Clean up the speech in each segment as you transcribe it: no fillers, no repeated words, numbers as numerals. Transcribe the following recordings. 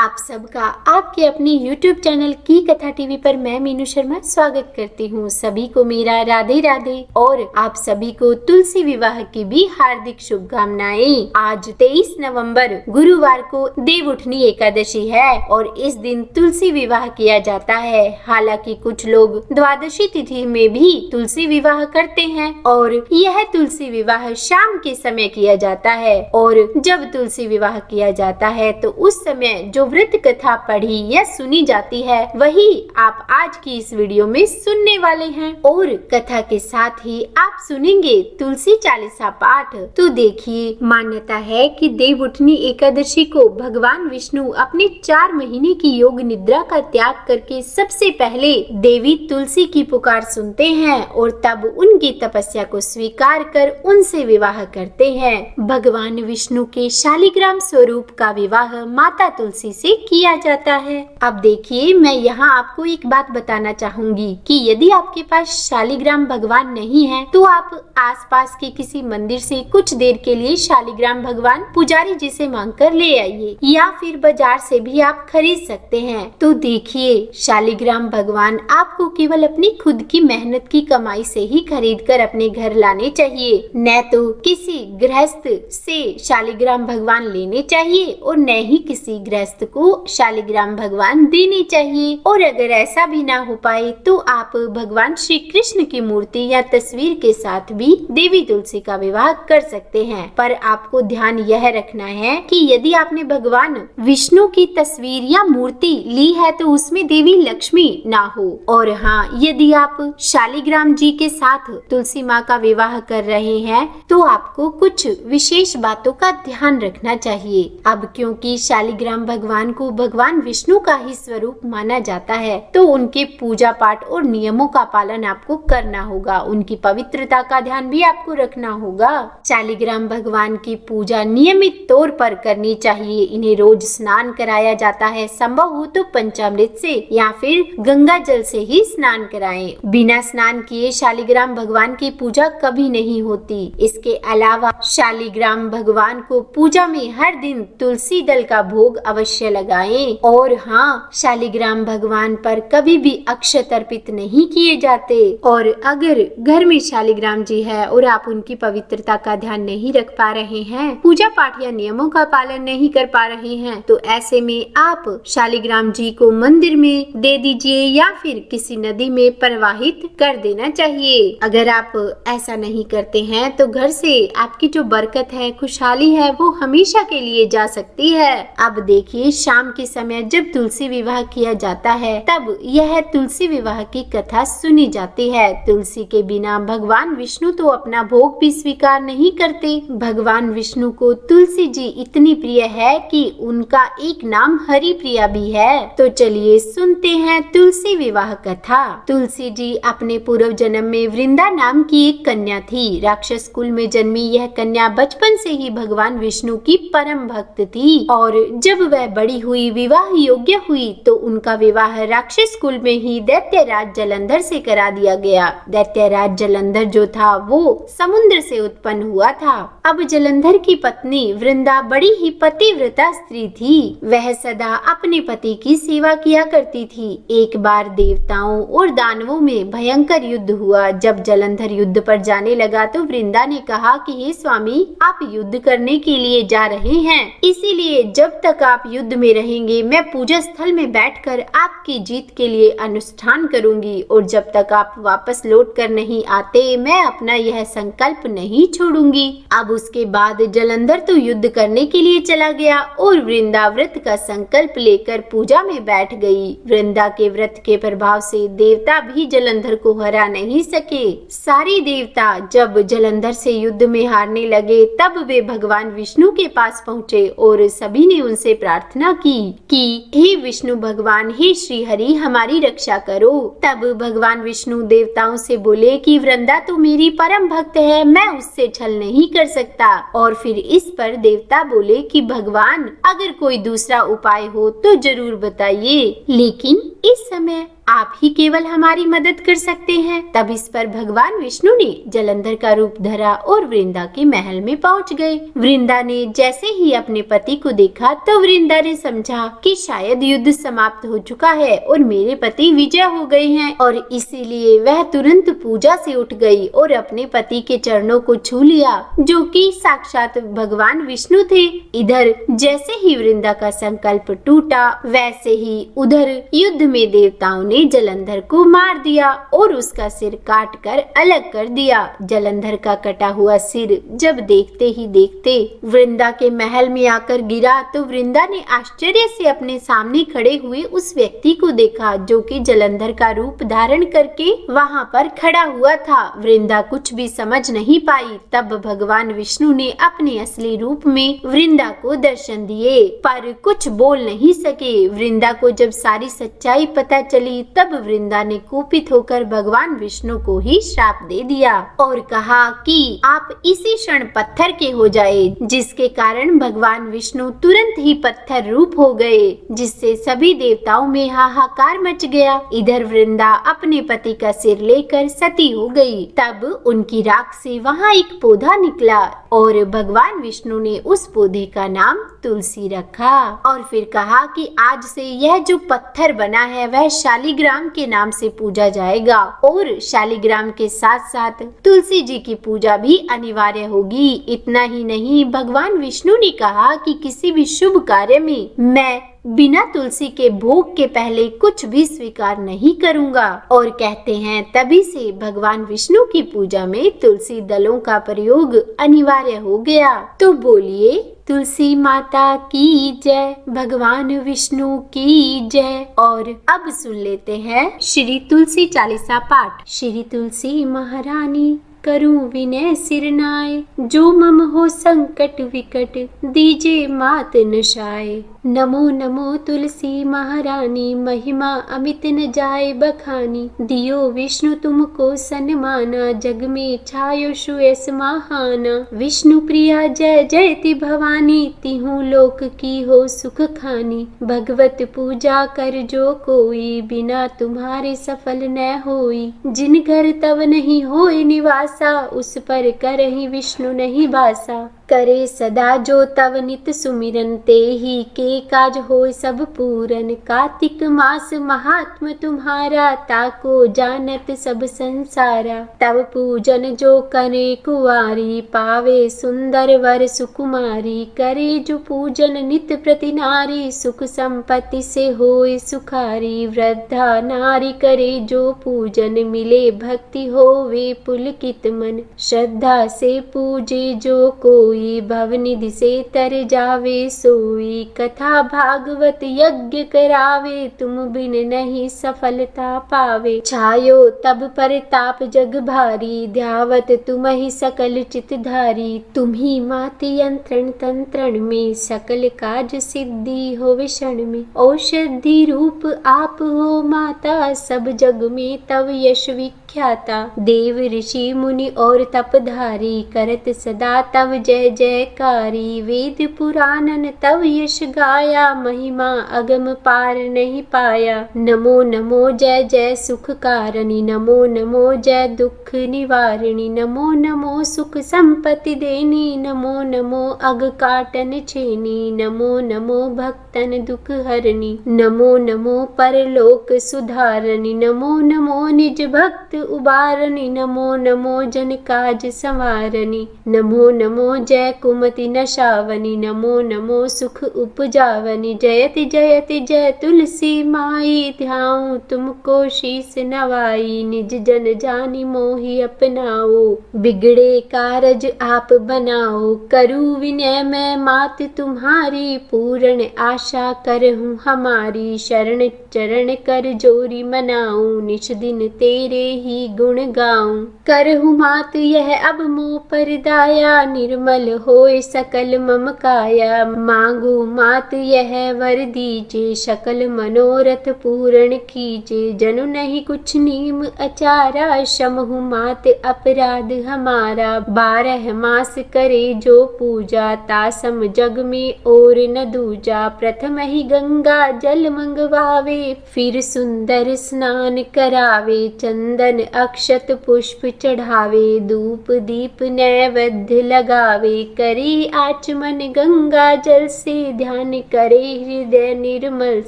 आप सबका आपके अपने YouTube चैनल की कथा टीवी पर मैं मीनू शर्मा स्वागत करती हूँ। सभी को मेरा राधे राधे और आप सभी को तुलसी विवाह की भी हार्दिक शुभकामनाएं। आज 23 नवंबर गुरुवार को देवउठनी एकादशी है और इस दिन तुलसी विवाह किया जाता है। हालांकि कुछ लोग द्वादशी तिथि में भी तुलसी विवाह करते हैं और यह तुलसी विवाह शाम के समय किया जाता है। और जब तुलसी विवाह किया जाता है तो उस समय जो व्रत कथा पढ़ी या सुनी जाती है वही आप आज की इस वीडियो में सुनने वाले हैं और कथा के साथ ही आप सुनेंगे तुलसी चालीसा पाठ। तो देखिए, मान्यता है कि देवउठनी एकादशी को भगवान विष्णु अपने 4 महीने की योग निद्रा का त्याग करके सबसे पहले देवी तुलसी की पुकार सुनते हैं और तब उनकी तपस्या को स्वीकार कर उनसे विवाह करते हैं। भगवान विष्णु के शालिग्राम स्वरूप का विवाह माता तुलसी से किया जाता है। अब देखिए, मैं यहाँ आपको एक बात बताना चाहूंगी कि यदि आपके पास शालिग्राम भगवान नहीं है तो आप आसपास के किसी मंदिर से कुछ देर के लिए शालिग्राम भगवान पुजारी जी से मांग कर ले आइए या फिर बाजार से भी आप खरीद सकते हैं। तो देखिए, शालिग्राम भगवान आपको केवल अपनी खुद की मेहनत की कमाई से ही खरीद कर अपने घर लाने चाहिए, न तो किसी गृहस्थ से शालिग्राम भगवान लेने चाहिए और न ही किसी गृहस्थ को शालिग्राम भगवान देने चाहिए। और अगर ऐसा भी ना हो पाए तो आप भगवान श्री कृष्ण की मूर्ति या तस्वीर के साथ भी देवी तुलसी का विवाह कर सकते हैं। पर आपको ध्यान यह रखना है कि यदि आपने भगवान विष्णु की तस्वीर या मूर्ति ली है तो उसमें देवी लक्ष्मी ना हो। और हाँ, यदि आप शालिग्राम जी के साथ तुलसी माँ का विवाह कर रहे हैं तो आपको कुछ विशेष बातों का ध्यान रखना चाहिए। अब क्योंकि शालिग्राम भगवान को भगवान विष्णु का ही स्वरूप माना जाता है तो उनके पूजा पाठ और नियमों का पालन आपको करना होगा। उनकी पवित्रता का ध्यान भी आपको रखना होगा। शालिग्राम भगवान की पूजा नियमित तौर पर करनी चाहिए। इन्हें रोज स्नान कराया जाता है। संभव हो तो पंचामृत से या फिर गंगा जल से ही स्नान कराएं। बिना स्नान किए शालिग्राम भगवान की पूजा कभी नहीं होती। इसके अलावा शालिग्राम भगवान को पूजा में हर दिन तुलसी दल का भोग अवश्य लगाएं। और हाँ, शालिग्राम भगवान पर कभी भी अक्षत अर्पित नहीं किए जाते। और अगर घर में शालिग्राम जी है और आप उनकी पवित्रता का ध्यान नहीं रख पा रहे हैं, पूजा पाठ या नियमों का पालन नहीं कर पा रहे हैं, तो ऐसे में आप शालिग्राम जी को मंदिर में दे दीजिए या फिर किसी नदी में प्रवाहित कर देना चाहिए। अगर आप ऐसा नहीं करते हैं तो घर से आपकी जो बरकत है, खुशहाली है, वो हमेशा के लिए जा सकती है। अब देखिए, शाम के समय जब तुलसी विवाह किया जाता है तब यह तुलसी विवाह की कथा सुनी जाती है। तुलसी के बिना भगवान विष्णु तो अपना भोग भी स्वीकार नहीं करते। भगवान विष्णु को तुलसी जी इतनी प्रिय है कि उनका एक नाम हरि प्रिया भी है। तो चलिए सुनते हैं तुलसी विवाह कथा। तुलसी जी अपने पूर्व जन्म में वृंदा नाम की एक कन्या थी। राक्षस कुल में जन्मी यह कन्या बचपन से ही भगवान विष्णु की परम भक्त थी और जब वह बड़ी हुई, विवाह योग्य हुई तो उनका विवाह राक्षस कुल में ही दैत्यराज जलंधर से करा दिया गया। दैत्यराज जलंधर जो था वो समुद्र से उत्पन्न हुआ था। अब जलंधर की पत्नी वृंदा बड़ी ही पतिव्रता स्त्री थी। वह सदा अपने पति की सेवा किया करती थी। एक बार देवताओं और दानवों में भयंकर युद्ध हुआ। जब जलंधर युद्ध पर जाने लगा तो वृंदा ने कहा कि हे स्वामी, आप युद्ध करने के लिए जा रहे हैं, इसीलिए जब तक आप युद्ध में रहेंगे मैं पूजा स्थल में बैठकर आपकी जीत के लिए अनुष्ठान करूंगी और जब तक आप वापस लौट कर नहीं आते मैं अपना यह संकल्प नहीं छोड़ूंगी। अब उसके बाद जलंधर तो युद्ध करने के लिए चला गया और वृंदा व्रत का संकल्प लेकर पूजा में बैठ गई। वृंदा के व्रत के प्रभाव से देवता भी जलंधर को हरा नहीं सके। सारे देवता जब जलंधर से युद्ध में हारने लगे तब वे भगवान विष्णु के पास पहुँचे और सभी ने उनसे प्रार्थना की कि हे विष्णु भगवान, हे श्री हरि, हमारी रक्षा करो। तब भगवान विष्णु देवताओं से बोले कि वृंदा तो मेरी परम भक्त है, मैं उससे छल नहीं कर सकता। और फिर इस पर देवता बोले कि भगवान, अगर कोई दूसरा उपाय हो तो जरूर बताइए। लेकिन इस समय आप ही केवल हमारी मदद कर सकते हैं। तब इस पर भगवान विष्णु ने जलंधर का रूप धरा और वृंदा के महल में पहुंच गए। वृंदा ने जैसे ही अपने पति को देखा तो वृंदा ने समझा कि शायद युद्ध समाप्त हो चुका है और मेरे पति विजय हो गए हैं, और इसीलिए वह तुरंत पूजा से उठ गई और अपने पति के चरणों को छू लिया, जो कि साक्षात भगवान विष्णु थे। इधर जैसे ही वृंदा का संकल्प टूटा, वैसे ही उधर युद्ध में देवताओं ने जलंधर को मार दिया और उसका सिर काट कर अलग कर दिया। जलंधर का कटा हुआ सिर जब देखते ही देखते वृंदा के महल में आकर गिरा तो वृंदा ने आश्चर्य से अपने सामने खड़े हुए उस व्यक्ति को देखा, जो कि जलंधर का रूप धारण करके वहां पर खड़ा हुआ था। वृंदा कुछ भी समझ नहीं पाई। तब भगवान विष्णु ने अपने असली रूप में वृंदा को दर्शन दिए, पर कुछ बोल नहीं सके। वृंदा को जब सारी सच्चाई पता चली तब वृंदा ने कुपित होकर भगवान विष्णु को ही श्राप दे दिया और कहा कि आप इसी क्षण पत्थर के हो जाए, जिसके कारण भगवान विष्णु तुरंत ही पत्थर रूप हो गए, जिससे सभी देवताओं में हाहाकार मच गया। इधर वृंदा अपने पति का सिर लेकर सती हो गई। तब उनकी राख से वहाँ एक पौधा निकला और भगवान विष्णु ने उस पौधे का नाम तुलसी रखा और फिर कहा कि आज से यह जो पत्थर बना है वह शालिग्राम के नाम से पूजा जाएगा, और शालिग्राम के साथ साथ तुलसी जी की पूजा भी अनिवार्य होगी। इतना ही नहीं, भगवान विष्णु ने कहा कि किसी भी शुभ कार्य में मैं बिना तुलसी के भोग के पहले कुछ भी स्वीकार नहीं करूंगा। और कहते हैं तभी से भगवान विष्णु की पूजा में तुलसी दलों का प्रयोग अनिवार्य हो गया। तो बोलिए तुलसी माता की जय, भगवान विष्णु की जय। और अब सुन लेते हैं श्री तुलसी चालीसा पाठ। श्री तुलसी महारानी करूं विनय सिरनाए, जो मम हो संकट विकट दीजे मात नशाए। नमो नमो तुलसी महारानी, महिमा अमित न जाए बखानी। दियो विष्णु तुमको सन्माना, जग में छायो सुयस महाना। विष्णु प्रिया जय जयति भवानी, तिहु लोक की हो सुख खानी। भगवत पूजा कर जो कोई, बिना तुम्हारे सफल न होई। जिन घर तव नहीं होए निवासा, उस पर करहि विष्णु नहीं बासा। करे सदा जो तव नित सुमिरन, ते ही के काज होय सब पूरन। कार्तिक मास महात्म तुम्हारा, ताको जानत सब संसारा। तव पूजन जो करे कुवारी, पावे सुंदर वर सुकुमारी। करे जो पूजन नित प्रति नारी, सुख संपत्ति से होय सुखारी। वृद्धा नारी करे जो पूजन, मिले भक्ति होवे पुलकित मन। श्रद्धा से पूजे जो कोई, भवनिधि से तर जावे सोई। कथा भागवत यज्ञ करावे, तुम बिन नहीं सफलता पावे। छायो तब पर ताप जग भारी, ध्यावत तुम ही सकल चित धारी। तुम ही माति यंत्रण तंत्रण में, सकल काज सिद्धि हो क्षण में। औषधि रूप आप हो माता, सब जग में तव यश विख्याता। देव ऋषि मुनि और तपधारी, करत सदा तव जय जयकारी। वेद पुराणन तव यश गाया, महिमा अगम पार नहीं पाया। नमो नमो जय जय सुख कारणि, नमो नमो जय दुख निवारिणी। नमो नमो सुख संपत्ति देनी, नमो नमो अग काटन छेनी। नमो नमो भक्तन दुख हरणी, नमो नमो परलोक सुधारणी। नमो नमो निज भक्त उबारणी, नमो नमो जन काज संवारणी। नमो नमो जय कुमति नशावनी, नमो नमो सुख उपजावनी। जयति जयति जय तुलसी माई, ध्याऊं तुमको शीस नवाई। निज जन जानी मोहि अपनाओ, बिगड़े कारज आप बनाओ। करूँ विनय मैं मात तुम्हारी, पूर्ण आशा करहूँ हमारी। शरण चरण कर जोरी मनाऊं, निश दिन तेरे ही ही गुण गाऊं। करहु मात यह अब मोह पर दाया, निर्मल होए सकल मम काया। मांगू मात यह वर दीजे, सकल मनोरथ पूर्ण कीजे। जनु नहीं कुछ नीम अचारा, समहु मात अपराध हमारा। 12 मास करे जो पूजा, तासम जग में और न दूजा। प्रथम ही गंगा जल मंगवावे, फिर सुंदर स्नान करावे। चंदन अक्षत पुष्प चढ़ावे, धूप दीप नैवेद्य लगावे। करे आचमन गंगा जल से, ध्यान करे हृदय निर्मल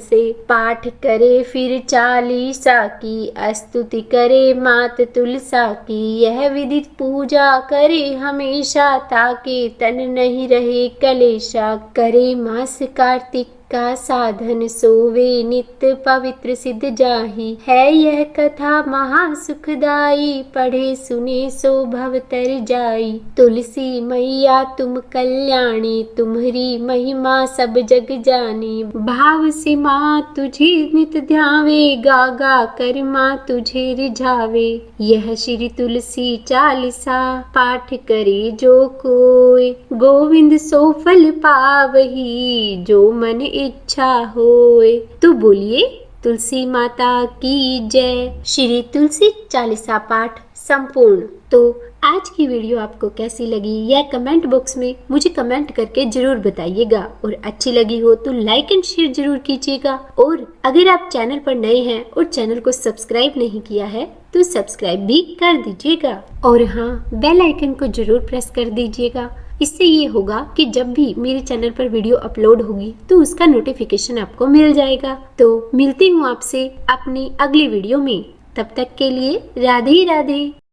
से। पाठ करे फिर 40 की, स्तुति करे मात तुलसा की। यह विदित पूजा करे हमेशा, ताके तन नहीं रहे कलेशा। करे मास कार्तिक का साधन, सोवे नित्य पवित्र सिद्ध जाहि। है यह कथा महा सुखदाई, पढ़े सुने सो भव तर जाई। तुलसी मैया तुम कल्याणी, तुम्हारी महिमा सब जग जानी। भाव से माँ तुझे नित ध्यावे, गा गा कर माँ तुझे रिझावे। यह श्री तुलसी चालीसा, पाठ करे जो कोय। गोविंद सो फल पावही, जो मन इच्छा होए। तो बोलिए तुलसी माता की जय। श्री तुलसी चालीसा पाठ संपूर्ण। तो आज की वीडियो आपको कैसी लगी यह कमेंट बॉक्स में मुझे कमेंट करके जरूर बताइएगा, और अच्छी लगी हो तो लाइक एंड शेयर जरूर कीजिएगा। और अगर आप चैनल पर नए हैं और चैनल को सब्सक्राइब नहीं किया है तो सब्सक्राइब भी कर दीजिएगा, और हाँ, बेल आइकन को जरूर प्रेस कर दीजिएगा। इससे ये होगा कि जब भी मेरे चैनल पर वीडियो अपलोड होगी तो उसका नोटिफिकेशन आपको मिल जाएगा। तो मिलती हूँ आपसे अपनी अगली वीडियो में, तब तक के लिए राधे राधे।